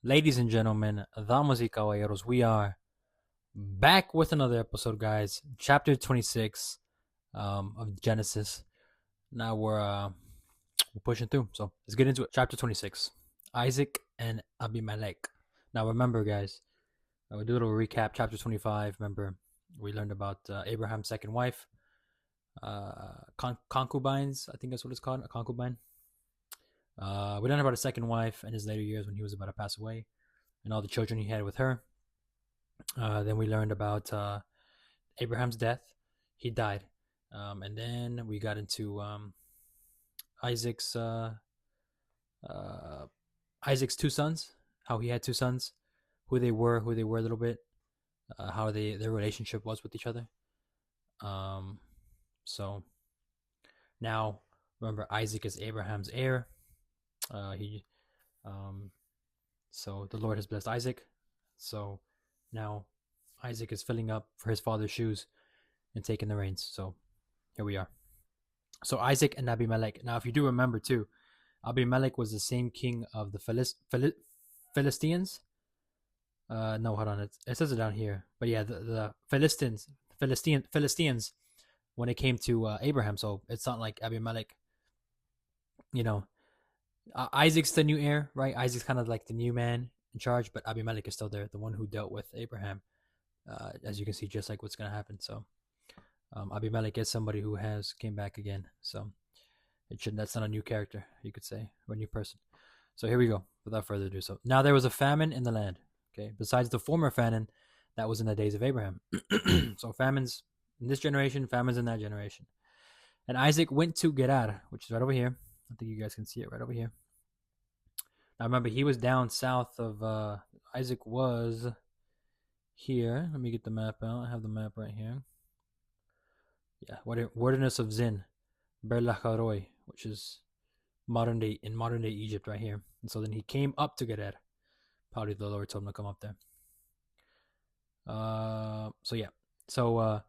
Ladies and gentlemen, damas y caballeros, we are back with another episode, guys. Chapter 26 of Genesis. Now we're pushing through, so let's get into it. Chapter 26, Isaac and Abimelech. Now remember, guys, we'll do a little recap. Chapter 25. Remember, we learned about Abraham's second wife, concubines. I think that's what it's called, a concubine. We learned about his second wife and his later years when he was about to pass away, and all the children he had with her. Then we learned about Abraham's death. He died. And then we got into Isaac's uh, uh, Isaac's two sons, how he had two sons, who they were a little bit, how their relationship was with each other. Um, so now remember, Isaac is Abraham's heir. He um, so the Lord has blessed Isaac. So now Isaac is filling up for his father's shoes and taking the reins. So here we are. So Isaac and Abimelech. Now, if you do remember too, Abimelech was the same king of the Philistines. No, hold on. It says it down here. But yeah, the Philistines, when it came to Abraham. So it's not like Abimelech, you know, Isaac's the new heir, right? Isaac's kind of like the new man in charge, but Abimelech is still there, the one who dealt with Abraham. As you can see, just like what's going to happen. So Abimelech is somebody who has came back again. So it should that's not a new character, you could say, or a new person. So here we go. Without further ado, so now there was a famine in the land. Okay, besides the former famine that was in the days of Abraham. So famines in this generation, famines in that generation. And Isaac went to Gerar, which is right over here. I think you guys can see it right over here. Now remember, he was down south of Isaac was here. Let me get the map out. I have the map right here. Yeah, wilderness of Zin, Berlacharoi, which is modern day Egypt right here. And so then he came up to Gerar. Probably the Lord told him to come up there. So yeah. So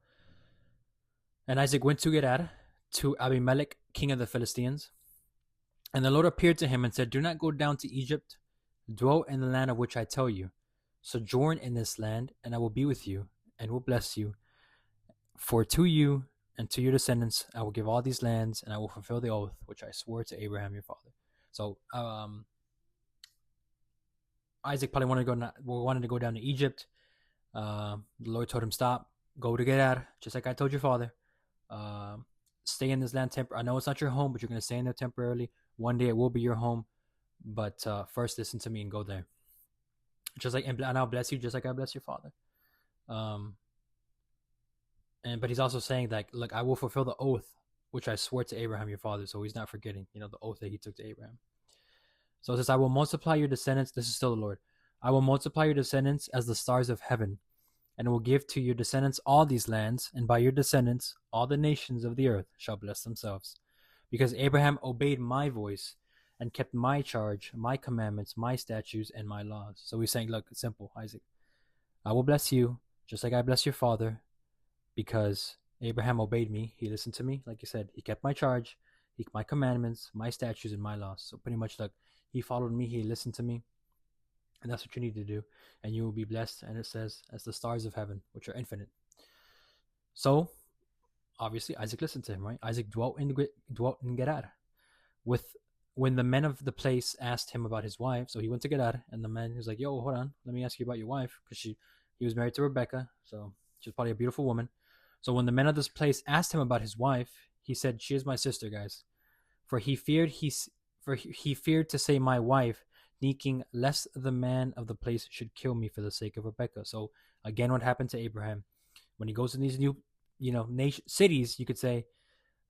and Isaac went to Gerar to Abimelech, king of the Philistines. And the Lord appeared to him and said, "Do not go down to Egypt. Dwell in the land of which I tell you. Sojourn in this land, and I will be with you, and will bless you. For to you and to your descendants I will give all these lands, and I will fulfill the oath which I swore to Abraham your father." So Isaac probably wanted to go down to Egypt. The Lord told him, "Stop. Go to Gerar, just like I told your father. Stay in this land I know it's not your home, but you're going to stay in there temporarily. One day it will be your home, but first listen to me and go there. Just like, and I'll bless you, just like I bless your father." Um, but he's also saying that, look, I will fulfill the oath which I swore to Abraham your father. So he's not forgetting, the oath that he took to Abraham. So it says, "I will multiply your descendants." This is still the Lord. "I will multiply your descendants as the stars of heaven, and will give to your descendants all these lands, and by your descendants all the nations of the earth shall bless themselves. Because Abraham obeyed my voice and kept my charge, my commandments, my statutes, and my laws." So he's saying, look, it's simple, Isaac. I will bless you, just like I bless your father, because Abraham obeyed me. He listened to me, like you said. He kept my charge, my commandments, my statutes, and my laws. So pretty much, look, he followed me, he listened to me, and that's what you need to do, and you will be blessed. And it says, as the stars of heaven, which are infinite. So obviously Isaac listened to him, right? Isaac dwelt in Gerar. When the men of the place asked him about his wife, so he went to Gerar, and the man was like, "Yo, hold on, let me ask you about your wife," because he was married to Rebecca, so she's probably a beautiful woman. So when the men of this place asked him about his wife, he said, "She is my sister, guys." For he feared to say my wife, thinking lest the man of the place should kill me for the sake of Rebecca. So again, what happened to Abraham when he goes in these new, cities? You could say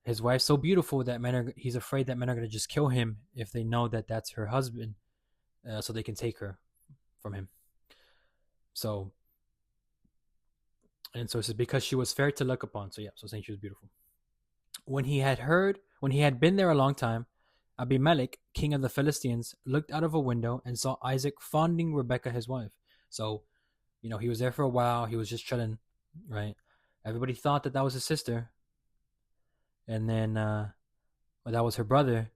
his wife's so beautiful that he's afraid that men are going to just kill him if they know that that's her husband, so they can take her from him. So, and so it says, because she was fair to look upon. So yeah, so saying she was beautiful. When he had been there a long time, Abimelech, king of the Philistines, looked out of a window and saw Isaac fondling Rebekah, his wife. So, he was there for a while. He was just chilling, right? Everybody thought that was his sister, and then that was her brother.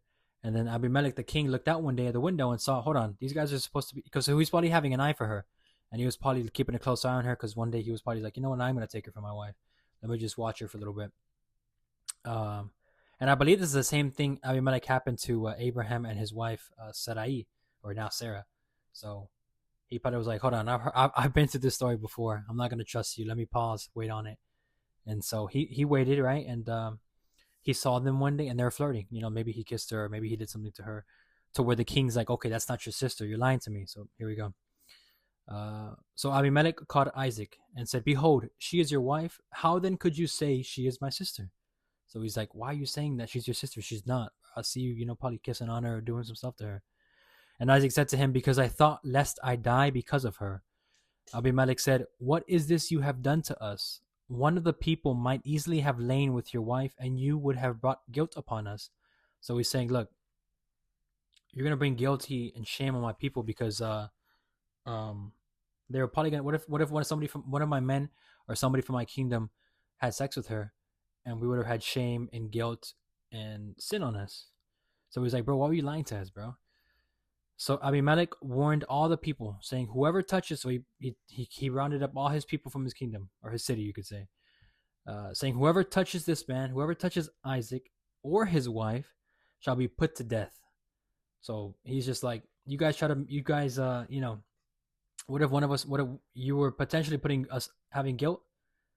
And then Abimelech the king looked out one day at the window and saw, hold on, these guys are supposed to be, because he was probably having an eye for her, and he was probably keeping a close eye on her because one day he was probably like, you know what, I'm gonna take her for my wife. Let me just watch her for a little bit. Um, and I believe this is the same thing Abimelech happened to Abraham and his wife Sarai, or now Sarah. So he probably was like, hold on, I've been through this story before. I'm not gonna trust you. Let me pause, wait on it. And so he waited, right? And he saw them one day and they were flirting. You know, maybe he kissed her, or maybe he did something to her, to where the king's like, okay, that's not your sister. You're lying to me. So here we go. So Abimelech caught Isaac and said, behold, she is your wife. How then could you say she is my sister? So he's like, why are you saying that she's your sister? She's not. I see you, probably kissing on her or doing some stuff to her. And Isaac said to him, because I thought lest I die because of her. Abimelech said, what is this you have done to us? One of the people might easily have lain with your wife, and you would have brought guilt upon us. So he's saying, look, you're gonna bring guilty and shame on my people because they were probably gonna. What if somebody from one of my men or somebody from my kingdom had sex with her, and we would have had shame and guilt and sin on us. So he's like, bro, why were you lying to us, bro? So Abimelech warned all the people, saying, whoever touches, so he rounded up all his people from his kingdom, or his city, you could say, saying, whoever touches this man, whoever touches Isaac or his wife, shall be put to death. So he's just like, you guys, what if one of us, what if you were potentially putting us having guilt?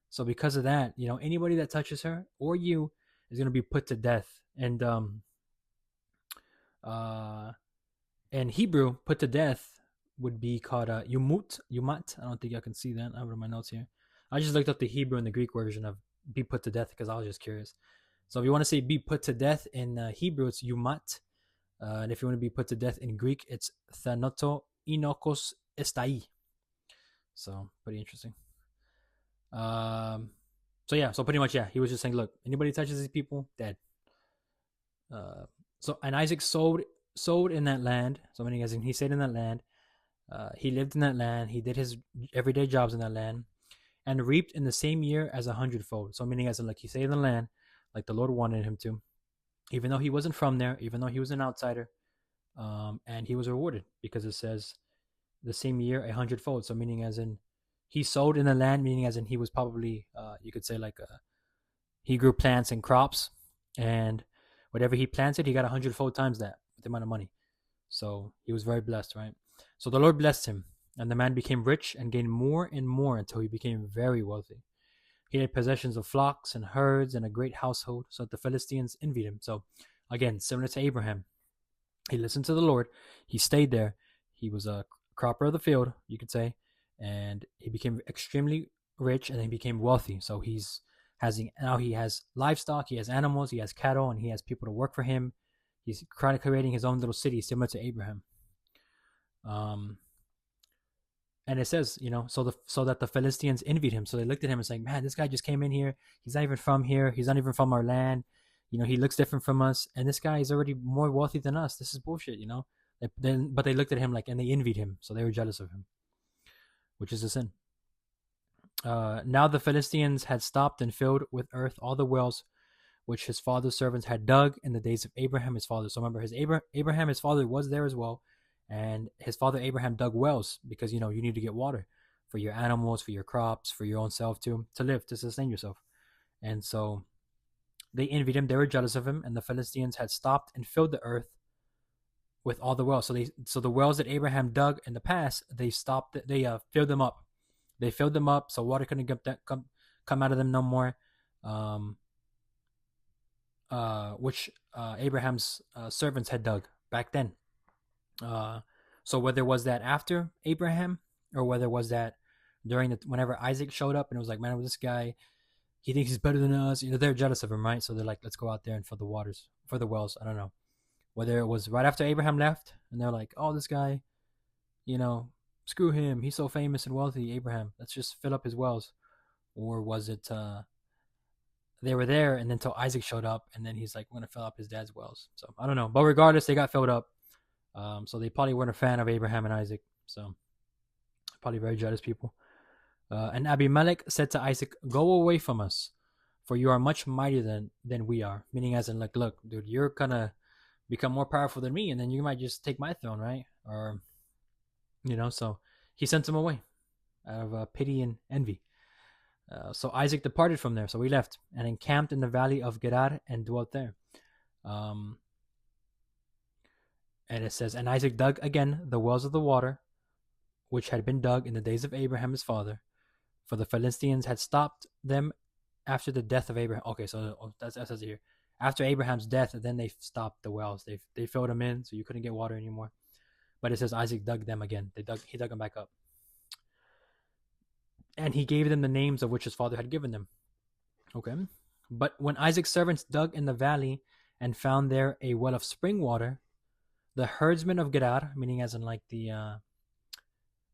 So because of that, anybody that touches her or you is going to be put to death. And in Hebrew, put to death would be called yumat. I don't think I can see that. I have it in my notes here. I just looked up the Hebrew and the Greek version of be put to death because I was just curious. So if you want to say be put to death in Hebrew, it's yumat. And if you want to be put to death in Greek, it's thanato inokos estai. So pretty interesting. So pretty much, yeah, he was just saying, look, anybody touches these people, dead. And Isaac sowed in that land. So meaning as in he stayed in that land. He lived in that land. He did his everyday jobs in that land, and reaped in the same year as 100-fold. So meaning as in like he stayed in the land, like the Lord wanted him to, even though he wasn't from there, even though he was an outsider, and he was rewarded because it says the same year 100-fold. So meaning as in he sowed in the land, meaning as in he was probably you could say like he grew plants and crops, and whatever he planted, he got 100-fold times that with the amount of money. So he was very blessed, right? So the Lord blessed him, and the man became rich and gained more and more until he became very wealthy. He had possessions of flocks and herds and a great household, so that the Philistines envied him. So again, similar to Abraham, he listened to the Lord. He stayed there. He was a cropper of the field, you could say, and he became extremely rich, and then he became wealthy. So he has livestock, he has animals, he has cattle, and he has people to work for him. He's creating his own little city, similar to Abraham. And it says, so that the Philistines envied him. So they looked at him and saying, man, this guy just came in here. He's not even from here. He's not even from our land. He looks different from us. And this guy is already more wealthy than us. This is bullshit, But they looked at him and they envied him. So they were jealous of him, which is a sin. Now the Philistines had stopped and filled with earth all the wells which his father's servants had dug in the days of Abraham, his father. So remember, Abraham, his father, was there as well. And his father Abraham dug wells because, you need to get water for your animals, for your crops, for your own self to live, to sustain yourself. And so they envied him. They were jealous of him. And the Philistines had stopped and filled the earth with all the wells. So the wells that Abraham dug in the past, they stopped. They filled them up. They filled them up so water couldn't come out of them no more. Which Abraham's servants had dug back then. So whether was that after Abraham or whether was that during whenever Isaac showed up and it was like, man, this guy, he thinks he's better than us. They're jealous of him, right? So they're like, let's go out there and fill the wells. I don't know whether it was right after Abraham left and they're like, oh, this guy, screw him. He's so famous and wealthy, Abraham. Let's just fill up his wells. Or was it they were there and then until Isaac showed up and then he's like, we're going to fill up his dad's wells. So I don't know. But regardless, they got filled up. So they probably weren't a fan of Abraham and Isaac. So probably very jealous people. And Abimelech said to Isaac, go away from us, for you are much mightier than we are. Meaning as in like, look, dude, you're kind of become more powerful than me, and then you might just take my throne, right? Or so he sent them away out of pity and envy. So Isaac departed from there. So he left and encamped in the valley of Gerar and dwelt there. Um, and it says, and Isaac dug again the wells of the water, which had been dug in the days of Abraham his father, for the Philistines had stopped them after the death of Abraham. Okay, so that says here. After Abraham's death, then they stopped the wells. They filled them in, so you couldn't get water anymore. But it says Isaac dug them again. He dug them back up, and he gave them the names of which his father had given them. Okay, but when Isaac's servants dug in the valley and found there a well of spring water, the herdsmen of Gerar, meaning as in like the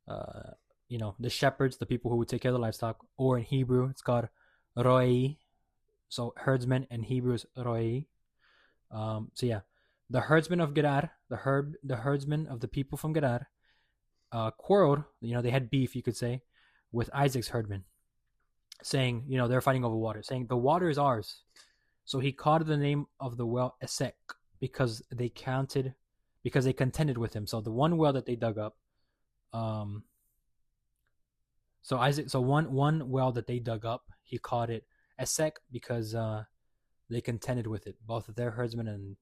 the shepherds, the people who would take care of the livestock, or in Hebrew it's called roei. So herdsmen in Hebrew is roei. So yeah, the herdsmen of Gerar, the herdsmen of the people from Gerar, quarreled. They had beef, you could say, with Isaac's herdmen, saying, they're fighting over water, saying the water is ours. So he called the name of the well Esek because they contended with him. So the one well that they dug up, so one well that they dug up, he called it Esek because they contended with it, both of their herdsmen and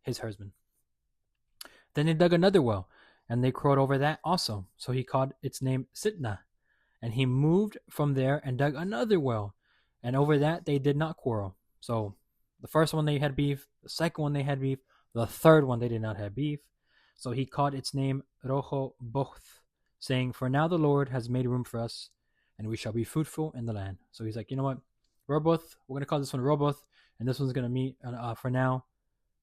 his herdsmen. Then they dug another well, and they quarreled over that also. So he called its name Sitnah, and he moved from there and dug another well, and over that they did not quarrel. So the first one they had beef, the second one they had beef, the third one they did not have beef. So he called its name Rehoboth, saying, "For now the Lord has made room for us, and we shall be fruitful in the land." So he's like, you know what, Rehoboth, we're gonna call this one Rehoboth, and this one's gonna meet for now.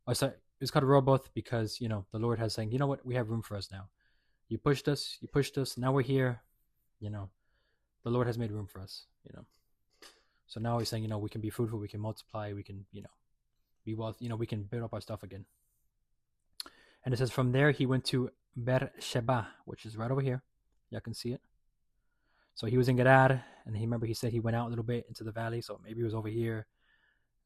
Oh, sorry, it's called Rehoboth because the Lord has saying, you know what, we have room for us now. You pushed us, now we're here. The Lord has made room for us. So now he's saying, we can be fruitful, we can multiply, we can, be wealthy, we can build up our stuff again. And it says from there he went to Beersheba, which is right over here. Y'all can see it. So he was in Gerar, and he said he went out a little bit into the valley, so maybe he was over here.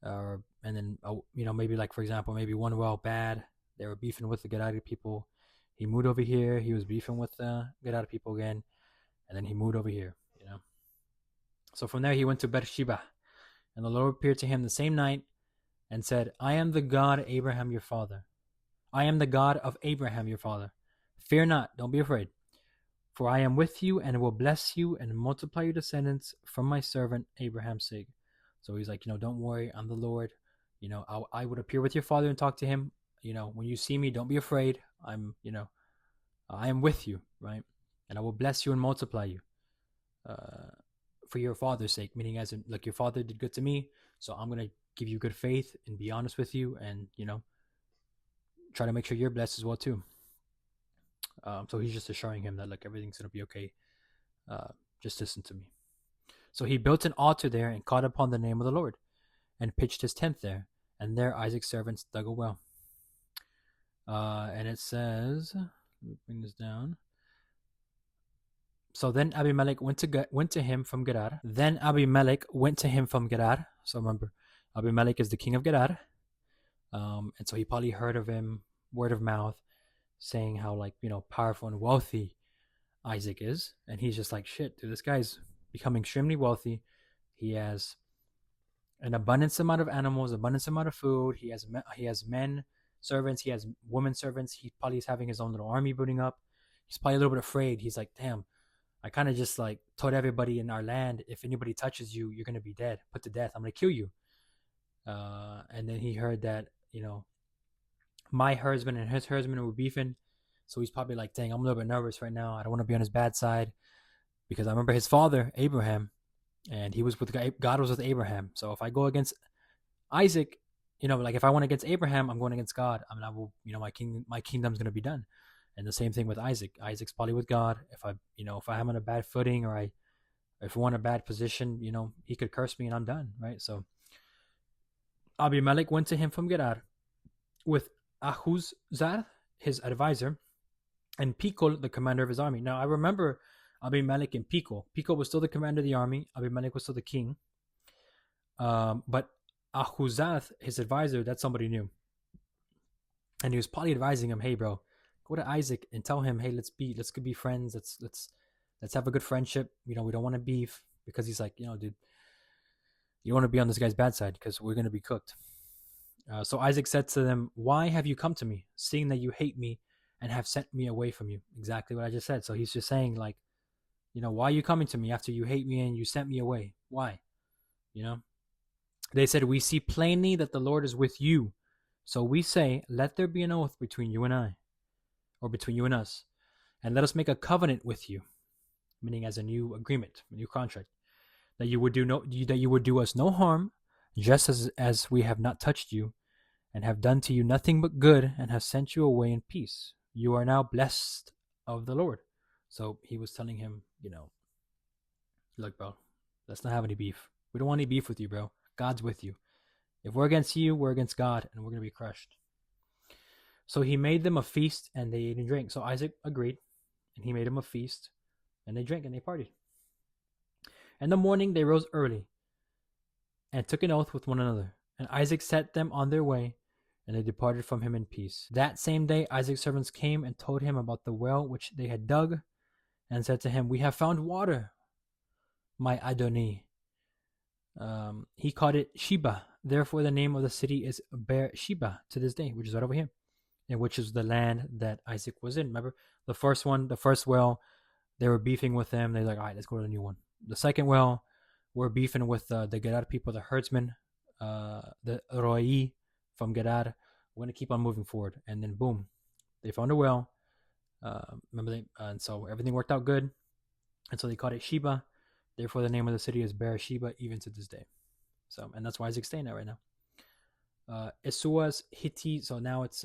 And then, maybe like, for example, maybe one well bad, they were beefing with the Gerari people. He moved over here, he was beefing with the Gerari people again, and then he moved over here, So from there he went to Beersheba, and the Lord appeared to him the same night and said, I am the God of Abraham your father. I am the God of Abraham your father. Fear not, don't be afraid. For I am with you and will bless you and multiply your descendants from my servant Abraham's sake. So he's like, don't worry, I'm the Lord. I would appear with your father and talk to him. When you see me, don't be afraid. I am with you, right? And I will bless you and multiply you for your father's sake, meaning as in, like, your father did good to me, so I'm going to give you good faith and be honest with you and, try to make sure you're blessed as well too. So he's just assuring him that, like, everything's going to be okay. Just listen to me. So he built an altar there and called upon the name of the Lord and pitched his tent there. And there Isaac's servants dug a well. And it says, let me bring this down. So then Abimelech went to him from Gerar. So remember, Abimelech is the king of Gerar. And so he probably heard of him, word of mouth, saying how, like, powerful and wealthy Isaac is. And he's just like, shit, dude, this guy's becoming extremely wealthy. He has an abundance amount of animals, abundance amount of food. He has men servants. He has women servants. He probably is having his own little army building up. He's probably a little bit afraid. He's like, damn, I kind of just, like, told everybody in our land, if anybody touches you, you're going to be dead, put to death. I'm going to kill you. And then he heard that, my herdsman and his herdsman were beefing. So he's probably like, dang, I'm a little bit nervous right now. I don't want to be on his bad side, because I remember his father, Abraham, and he was with God was with Abraham. So if I go against Isaac, like, if I went against Abraham, I'm going against God. I mean, I will, my kingdom's going to be done. And the same thing with Isaac. Isaac's probably with God. If I'm on a bad footing, or if we're in a bad position, he could curse me and I'm done, right? So Abimelech went to him from Gerar with Ahuzzath, his advisor, and Pikol, the commander of his army. Now, I remember Abimelech and Pikol. Pikol was still the commander of the army. Abimelech was still the king. But Ahuzzath, his advisor, that's somebody new. and he was probably advising him, "Hey, bro, go to Isaac and tell him, hey, let's be friends. Let's have a good friendship. We don't want to beef because he's like, dude, you don't want to be on this guy's bad side because we're gonna be cooked." So Isaac said to them, "Why have you come to me, seeing that you hate me and have sent me away from you?" Exactly what I just said. So he's just saying, like, why are you coming to me after you hate me and you sent me away? Why? You know? They said, "We see plainly that the Lord is with you. So we say, let there be an oath between you and I, or between you and us, and let us make a covenant with you," meaning as a new agreement, a new contract, "that you would do us no harm, just as we have not touched you, and have done to you nothing but good, and have sent you away in peace. You are now blessed of the Lord." So he was telling him, look, bro, let's not have any beef. We don't want any beef with you, bro. God's with you. If we're against you, we're against God, and we're going to be crushed. So he made them a feast, and they ate and drank. So Isaac agreed, and he made them a feast, and they drank and they partied. In the morning they rose early, and took an oath with one another. And Isaac set them on their way, and they departed from him in peace. That same day Isaac's servants came and told him about the well which they had dug, and said to him, "We have found water, my Adoni." He called it Sheba. Therefore the name of the city is Beersheba to this day, which is right over here, and which is the land that Isaac was in. Remember, the first well, they were beefing with them. They're like, all right, let's go to the new one. The second well, we're beefing with the Gerar people, the herdsmen, the Roi from Gerar. We're going to keep on moving forward. And then boom, they found a well. And so everything worked out good. And so they called it Sheba. Therefore, the name of the city is Beersheba, even to this day. So, and that's why Isaac's staying there right now. Esua's Hittite. So now it's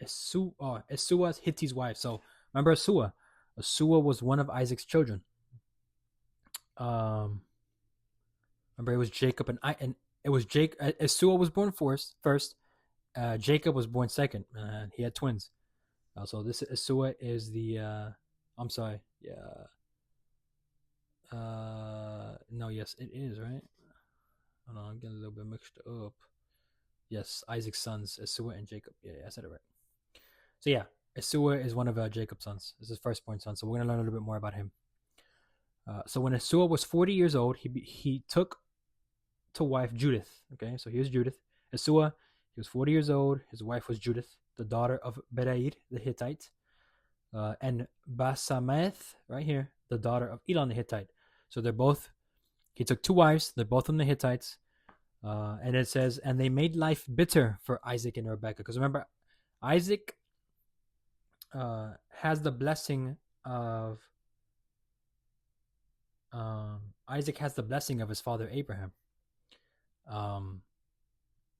Esua's Hittite's wife. So remember Esua. Esua was one of Isaac's children. Remember, it was Jacob and it was Jake. Esua was born first. Jacob was born second. He had twins. So this Esua is the. I'm sorry. Yeah. No. Yes, it is right. Hold on, I'm getting a little bit mixed up. Yes, Isaac's sons, Esua and Jacob. Yeah, I said it right. So yeah, Esua is one of Jacob's sons. This is his firstborn son. So we're gonna learn a little bit more about him. So when Esua was 40 years old, he took to wife Judith. Okay, so here's Judith. Esua, he was 40 years old. His wife was Judith, the daughter of Bereir the Hittite, and Basameth, right here, the daughter of Elon the Hittite. So he took two wives. They're both from the Hittites. And it says, and they made life bitter for Isaac and Rebekah. Because remember, Isaac has the blessing of his father Abraham.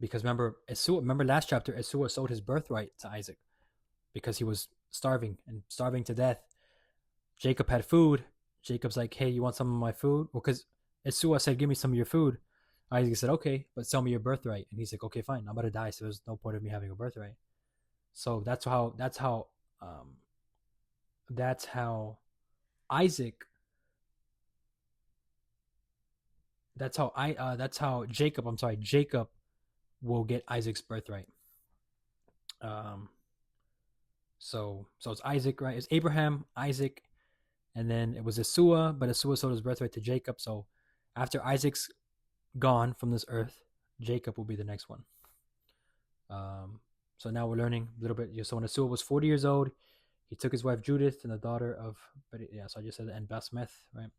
Because remember last chapter, Esau sold his birthright to Isaac because he was starving to death. Jacob had food. Jacob's like, hey, you want some of my food? Well, because Esau said, give me some of your food. Isaac said, okay, but sell me your birthright. And he's like, okay, fine. I'm about to die, so there's no point of me having a birthright. So that's how Isaac. That's how Jacob. I'm sorry, Jacob will get Isaac's birthright. So it's Isaac, right? It's Abraham, Isaac, and then it was Esau, but Esau sold his birthright to Jacob. So after Isaac's gone from this earth, Jacob will be the next one. So now we're learning a little bit. So when Esau was 40 years old, he took his wife Judith and the daughter of, so I just said, and Basmeth, right?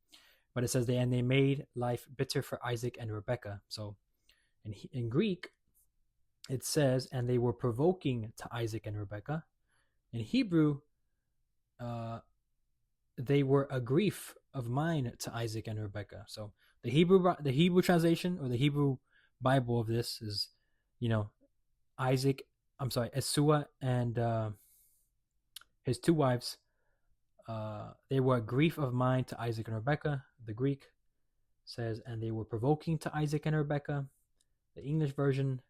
But it says they made life bitter for Isaac and Rebekah. So in Greek, it says, and they were provoking to Isaac and Rebekah. In Hebrew, they were a grief of mine to Isaac and Rebekah. So the Hebrew translation or the Hebrew Bible of this is, Esau and his two wives. They were a grief of mine to Isaac and Rebekah. The Greek says, and they were provoking to Isaac and Rebekah. The English version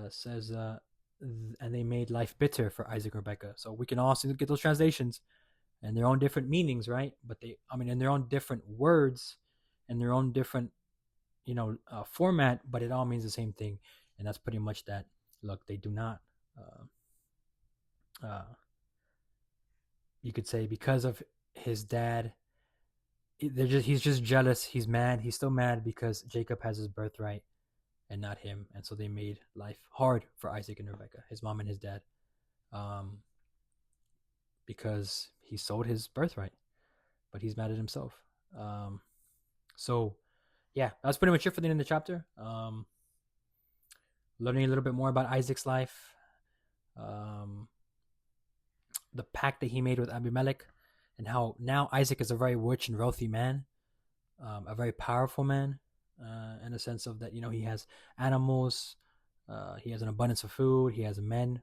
says, and they made life bitter for Isaac and Rebekah. So we can also get those translations and their own different meanings, right? But in their own different words and their own different, format, but it all means the same thing. And that's pretty much that. Look, they do not You could say because of his dad, he's just jealous. He's mad. He's still mad because Jacob has his birthright and not him, and so they made life hard for Isaac and Rebecca, his mom and his dad, um, because he sold his birthright, but he's mad at himself. Um, so, yeah, that's pretty much it for the end of the chapter. Learning a little bit more about Isaac's life, um, the pact that he made with Abimelech, and how now Isaac is a very rich and wealthy man, a very powerful man, in a sense of that, he has animals, he has an abundance of food, he has men,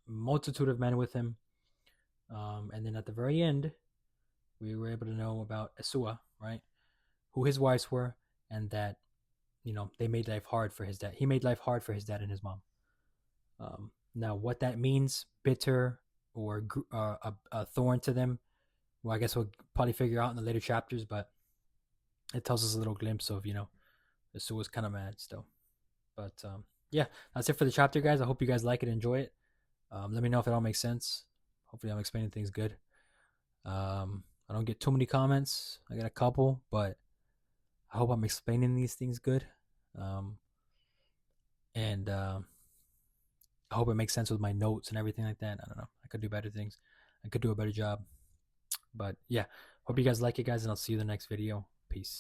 multitude of men with him. And then at the very end, we were able to know about Esua, right? Who his wives were, and that, they made life hard for his dad. He made life hard for his dad and his mom. Now, what that means, bitter or a thorn to them, well, I guess we'll probably figure out in the later chapters, but it tells us a little glimpse of, Esau was kind of mad still. But yeah, that's it for the chapter, guys. I hope you guys like it and enjoy it. Let me know if it all makes sense. Hopefully, I'm explaining things good. I don't get too many comments. I got a couple, but I hope I'm explaining these things good. And I hope it makes sense with my notes and everything like that. I don't know. I could do better things. I could do a better job. But yeah, hope you guys like it, guys, and I'll see you in the next video. Peace.